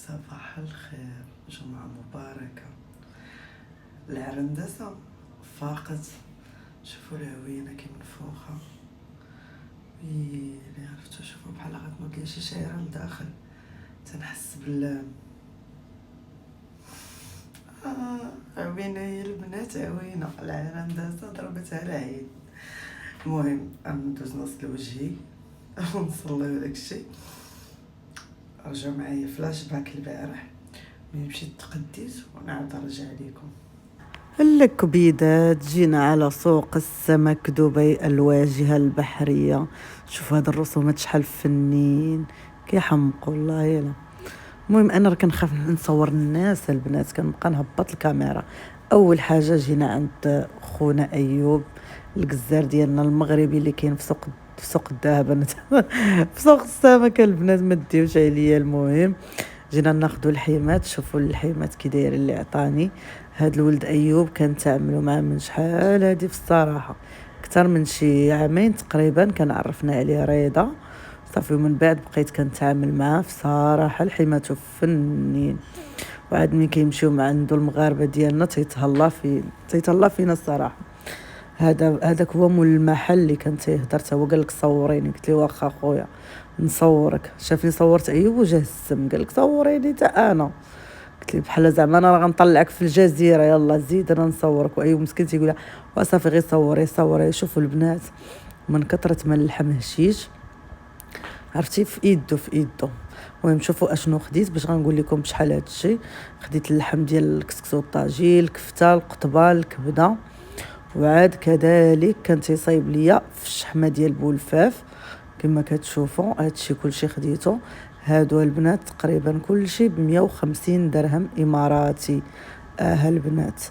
صباح الخير، جمعة مباركة. العرندسة فاقت، شوفوا الهوينة كي منفوخة، ويلي عرفتو شوفوا بحال غتنوض ليا شي شعيرة لداخل، تنحس عوينة هي البنات، عوينة العرندسة ضربتها العيد. المهم ندوز نغسل وجهي ونصلي وداكشي. رجعوا معايا فلاش باك البارح ملي مشيت تقديت ونعاود نرجع ليكم. الكبيدات جينا على سوق السمك دبي الواجهة البحرية. شوف هاد الرسومات شحال فنين كيحمقوا الله يلا. المهم انا راه كنخاف نصور الناس البنات، كنبقى نهبط الكاميرا. اول حاجه جينا عند خونا ايوب الجزار ديالنا المغربي اللي كاين في سوق الذهب في سوق السمك البنات، ما ديوش عليا. المهم جينا ناخذوا الحيمات. شوفوا الحيمات كي داير اللي عطاني هاد الولد ايوب، كان تعاملوا معاه من شحال هادي في الصراحه اكثر من شي عامين تقريبا، كان عرفنا عليه رضا صافي. ومن بعد بقيت كنتعامل معاه في صراحه الحيمات فنين. وعاد ملي كيمشيو مع عندو المغاربه ديالنا تيتهلا فينا الصراحه. هذاك هو مول المحل اللي كان تيهضر، تا هو قال لك صوريني، قلت له واخا خويا نصورك. شافني صورت ايوب وجه السم، قال لك صوريني حتى انا. قلت لي بحال زعما انا راه غنطلعك في الجزيره، يلا زيد انا نصورك. وايوب مسكين تيقول وصافي غير صوري. شوفوا البنات من كثره ما اللحم هشيش عرفتي في ايدو. المهم شوفوا اشنو خديت باش غنقول لكم بشحال هذا الشيء. خديت اللحم ديال الكسكسو الطاجين، الكفته، القطبه، الكبده. وعاد كذلك كان تيصايب ليا في الشحمه ديال بولفاف كما كتشوفوا. هادشي كلشي خديته. هادو البنات تقريبا كلشي ب150 درهم اماراتي. البنات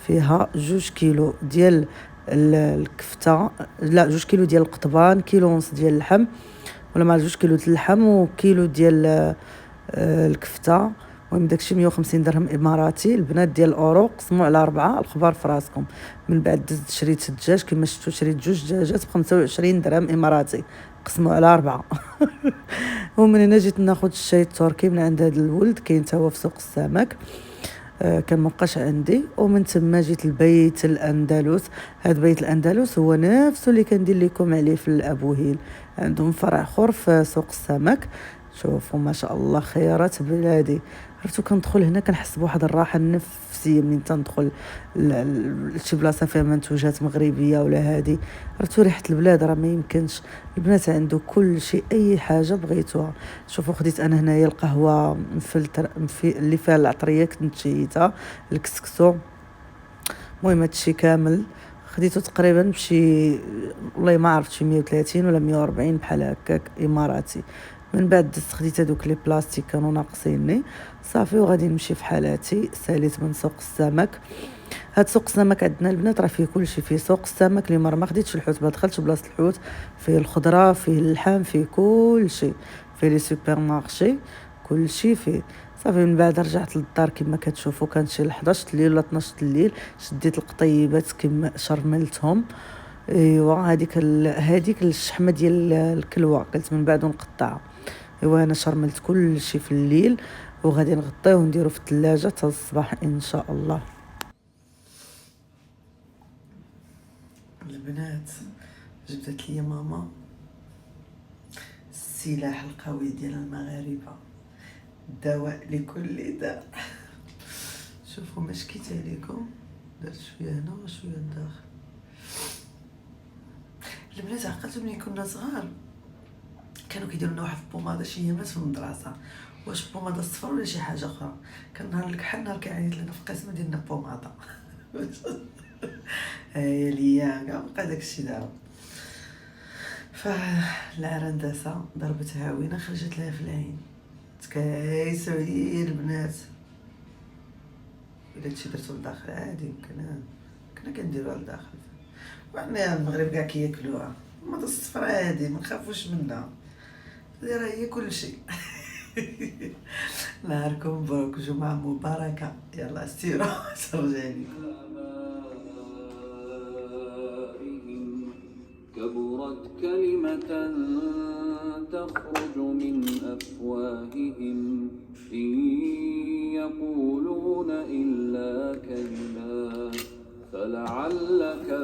فيها 2 كيلو ديال الكفته، لا 2 كيلو ديال القطبان، كيلو ونص ديال اللحم، ولا مع 2 كيلو ديال اللحم وكيلو ديال الكفته. المهم داكشي 150 درهم اماراتي. البنات ديال الاورو قسموا على 4، الخبار في راسكم. من بعد دزت شريت الدجاج كما شفتوا، شريت 2 دجاجات ب25 درهم اماراتي قسموا على 4. ومن هنا جيت ناخذ الشاي التركي من عند هذا الولد، كاين تا هو في سوق السمك. كان مبقاش عندي. ومن ثم جيت البيت الاندلس. هذا بيت الاندلس هو نفسه اللي كندير لكم عليه في الابوهيل، عندهم فرع اخر في سوق السمك. شوفوا ما شاء الله خيارات بلادي. عرفتوا كندخل هنا كنحس بواحد الراحه النفسيه منين تندخل لشي بلاصه فيها منتوجات مغربيه ولا هادي. عرفتوا ريحه البلاد راه ما يمكنش. البنات عنده كل شيء، اي حاجه بغيتوها. شوفوا خديت انا هنايا القهوه مفلتر اللي فيها العطريه كنت شيتها، الكسكسو. المهم هادشي كامل خديته تقريبا بشي والله ما عرفت شي 130 ولا 140 بحال هكاك اماراتي. من بعد دزت خديت هذوك لي بلاستيك كانوا ناقصيني صافي، وغادي نمشي في حالاتي. ساليت من سوق السمك. هاد سوق السمك عندنا البنات راه فيه كلشي، فيه سوق السمك اللي ما خديتش الحوت، ما دخلتش بلاصه الحوت، فيه الخضره، فيه اللحم، فيه كلشي، فيه لي سوبر مارشي كلشي فيه. صافي من بعد رجعت للدار كما كتشوفوا، كانت شي 11 الليل ولا 12 الليل. شديت القطيبات كما شرملتهم. ايوا هذيك الشحمه ديال الكلوه قلت من بعد نقطعها. ايوا انا شرملت كل شيء في الليل وغادي نغطيه ونديرو في الثلاجه حتى الصباح ان شاء الله. البنات جبدت لي ماما السلاح القوي ديال المغاربه، دواء لكل داء. شوفوا ما شكيت عليكم، درت شويه هنا وشويه لداخل. البنات عقلتوا ملي كنا صغار كانوا كيديروا لنا واحد البوماده شي يامات في المدرسه، واش بوماده الصفر ولا شي حاجه اخرى. كان نهار الكحل نهار كيعيط لنا في القسم ديالنا بوماده. هي ليا كاع بقى داكشي دابا. فالعرندسه ضربتها وين خرجت لها في العين، تكايسوا عليا البنات. الا هادشي درتو لداخل عادي كنا كنديروها لداخل، وعندنا المغرب كاع كياكلوها. الماده الصفرا عادي ما نخافوش منها، راه هي كلشي. نهاركم مبروك، جمعة مباركة. يلا سيروا ترجعني. كبرت كلمة تخرج من أفواههم إن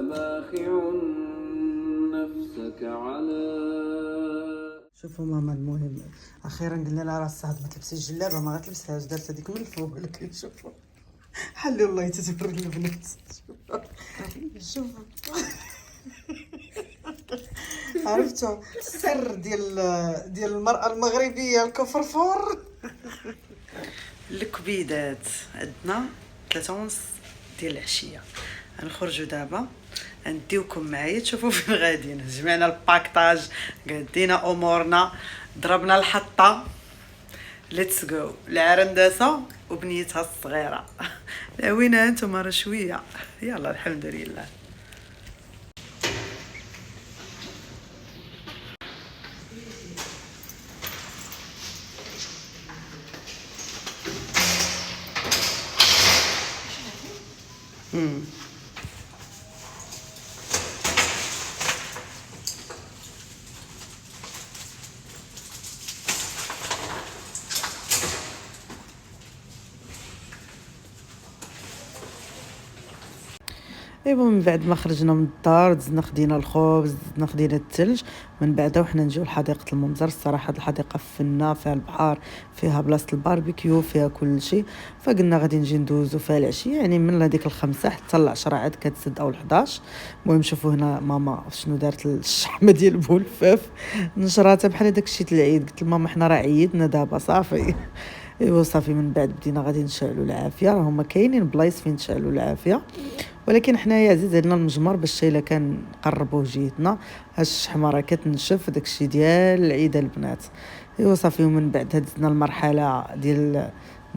باخع نفسك على. شوفوا ماما المهم اخيرا قلنا لها راه الصاد ما تلبسيش الجلابه، ما غتلبسهاش، دارت هذيك من الفوق. ولكن شوفوا حلي والله تتبرد البنات. شوفوا عرفتوا السر ديال المرأة المغربية الكفرفور. الكبيدات عندنا 3:30 ديال العشية. غنخرجوا دابا نديوكم معايا تشوفوا فين غاديين. جمعنا الباكطاج، قدينا امورنا، ضربنا الحطه. ليتس جو العرندسه وبنيتها الصغيره. لا وينها انتم راه شويه. يلا الحمد لله. ايوا من بعد ما خرجنا من الدار دزنا خدينا الخبز، دزنا خدينا الثلج، من بعدها وحنا نجيو لحديقه المنظر. الصراحه هاد الحديقه فنه، فيها البحر، فيها بلاصه الباربيكيو، فيها كل شيء. فقلنا غادي نجي ندوزو فيها العشيه، يعني من هذيك الخمسة حتى ل10 عاد كتسد او 11. المهم شوفوا هنا ماما شنو دارت الشحمه ديال بولفاف، نشراتها بحال داك الشيء العيد. قلت لماما حنا راه عيدنا دابا صافي. ايوا صافي من بعد بدينا غادي نشعلوا العافيه. راه هما كاينين بلايص فين تشعلوا العافيه، ولكن حنايا عزيز علينا المجمر باش الا كان نقربوه جهتنا. هاد الشحمه راه كتنشف، داكشي ديال العيد البنات. ايوا صافي ومن بعد هدزنا المرحله ديال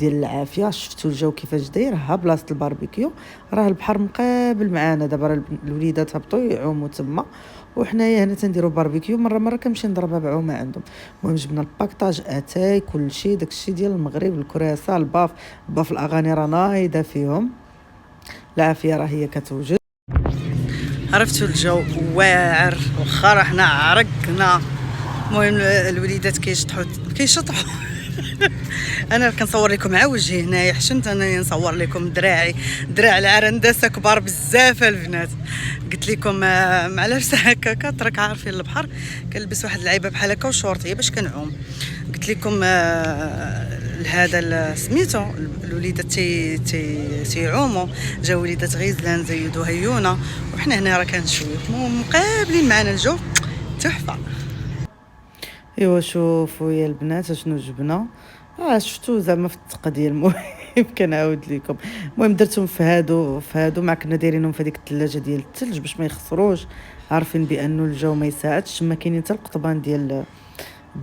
العافيه. شفتوا الجو كيفاش داير، ها بلاصه الباربيكيو، راه البحر مقابل معانا. دابا الوليدات هبطوا يعوموا تما، وحنايا هنا تنديروا باربيكيو. مره كنمشي نضربها بعومه عندهم. المهم جبنا الباكطاج، اتاي كلشي داكشي ديال المغرب، الكراسه، الباف الاغاني راه نايضه فيهم. العافيه راه هي كتوجد. عرفتوا الجو واعر، واخا راه حنا عرقنا. المهم الوليدات كيشطحوا. انا كنصور لكم مع وجهي هنايا، حشمت انني نصور لكم دراع العرندسه كبار بزاف البنات. قلت لكم معلاش هكاكا ترك عارفين البحر كنلبس واحد اللعيبه بحال هكا وشورطيه باش كنعوم. قلت لكم هذا سميتو الوليدات تيعوموا. جاو وليدات غيزلان زيدوا هيونا، وحنا هنا راه كنشويو مقابلين معنا الجو تحفه. ايوا شوفوا يا البنات شنو جبنا. شفتوا زعما في التقدير. المهم كنعاود لكم. المهم درتهم في هادو ما كنا دايرينهم في هذيك الثلاجه ديال الثلج باش ما يخسروش، عارفين بانه الجو ما يساعدش. ما كاينين حتى القطبان ديال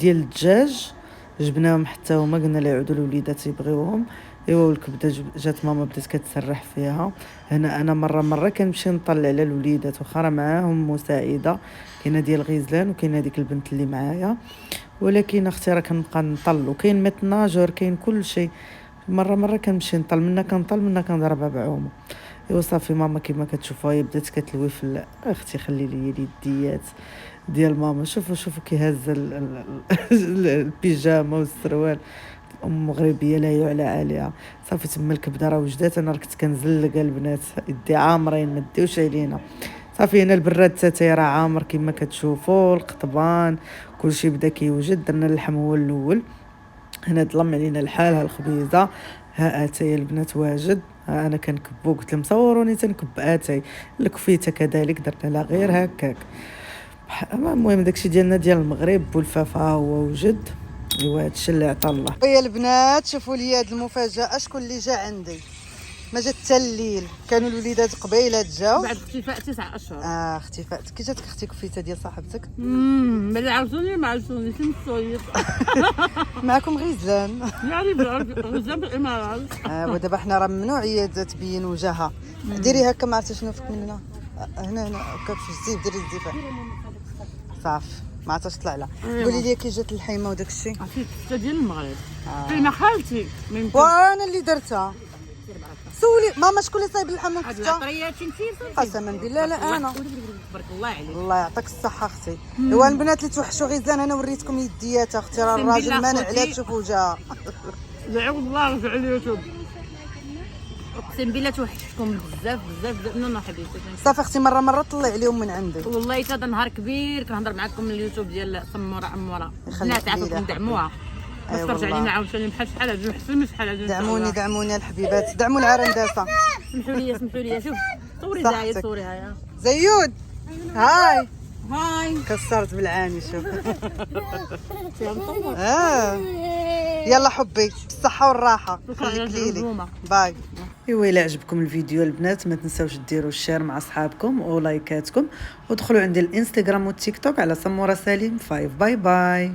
الدجاج، جبناهم حتى هما، قلنا لا يعودوا الوليدات يبغيوهم. ايوا والكبده جات ماما بدات كتسرح فيها. هنا انا مره كنمشي نطلع على الوليدات، واخا راه معاهم مساعده، كاينه ديال غيزلان وكاينه هذيك البنت اللي معايا، ولكن اختي راه كنبقى نطل، وكاين متناجر، كاين كل شيء. مره كنمشي نطل، منا كنضربها بعومه. ايوا صافي ماما كما كتشوفوا هي بدات كتلوي في اختي خلي لي اليديات ديال ماما. شوفوا كيهز البيجامه والسروال. ام مغربيه لا يعلى عليها. صافي تما الكبده راه وجدات. انا كنت كنزلق البنات يدي عامرين ما ديوش علينا. صافي هنا البراد تاتاي راه عامر كما كتشوفوا، القطبان كلشي بدا كيوجد. درنا اللحم هو الاول. هنا ظلم علينا الحال. ها الخبيزه ها اتاي البنات واجد. ها انا كنكبو، قلت لهم صوروني تنكب اتاي. الكفيته كذلك درنا لها غير هكاك. المهم داكشي ديالنا ديال المغرب. والفاف ها هو وجد. ايوا هادشي اللي عطا الله. يا البنات شوفوا لي هاد المفاجاه. شكون اللي جا عندي؟ ما جات حتى الليل. كانوا الوليدات قبيلات جاو بعد اختفاء 9 اشهر. اختفاء. كي جاتك اختي كفيته ديال صاحبتك؟ ملي عرفتوني ما عرفتونيش نصويت. معكم غيزلان. يعني غزال بالامارات. ودابا حنا راه ممنوع تبين وجهها. ديري هكا ما عرفتي شنو فيك من هنا. هنا هكا في الزيف. ديري الزيفه صافي ما عرفتش طلع لها. قولي لي كي جات الحيمه وداك الشيء. عرفتي الكفته ديال المغرب. كاينه خالتي وانا اللي درتها. سولي ماما شكون اللي صايب اللحم والكفته؟ العطريات انتي قسما بالله لا انا. تبارك الله عليك. الله يعطيك الصحه اختي. ايوا البنات اللي توحشوا غيزان انا وريتكم يديات اختي. راه الراجل مانع عليها تشوف وجهها. يعوض الله رجع اليوتيوب. اقسم بالله توحشتكم بزاف بزاف بزاف. نو حبيبتي صافي اختي مره طلع عليهم من عندك. والله حتى هذا نهار كبير كنهضر معكم من اليوتيوب ديال سموره اموره. البنات عافاكم دعموها باش ترجع لينا عاوتاني بحال هذا حسن بحال هذا. دعموني الحبيبات، دعموا العرنداسه. سمحوا لي شوف صوري زايد صوريها يا زيود. هاي هاي كسرت بالعاني شوف. يلا حبي بالصحة والراحة، خليك ليلي. باي. ايوا الى عجبكم الفيديو البنات ما تنساوش ديروا الشير مع اصحابكم ولايكاتكم، ودخلوا عندي الانستغرام والتيك توك على سمورة سليم 5. باي باي.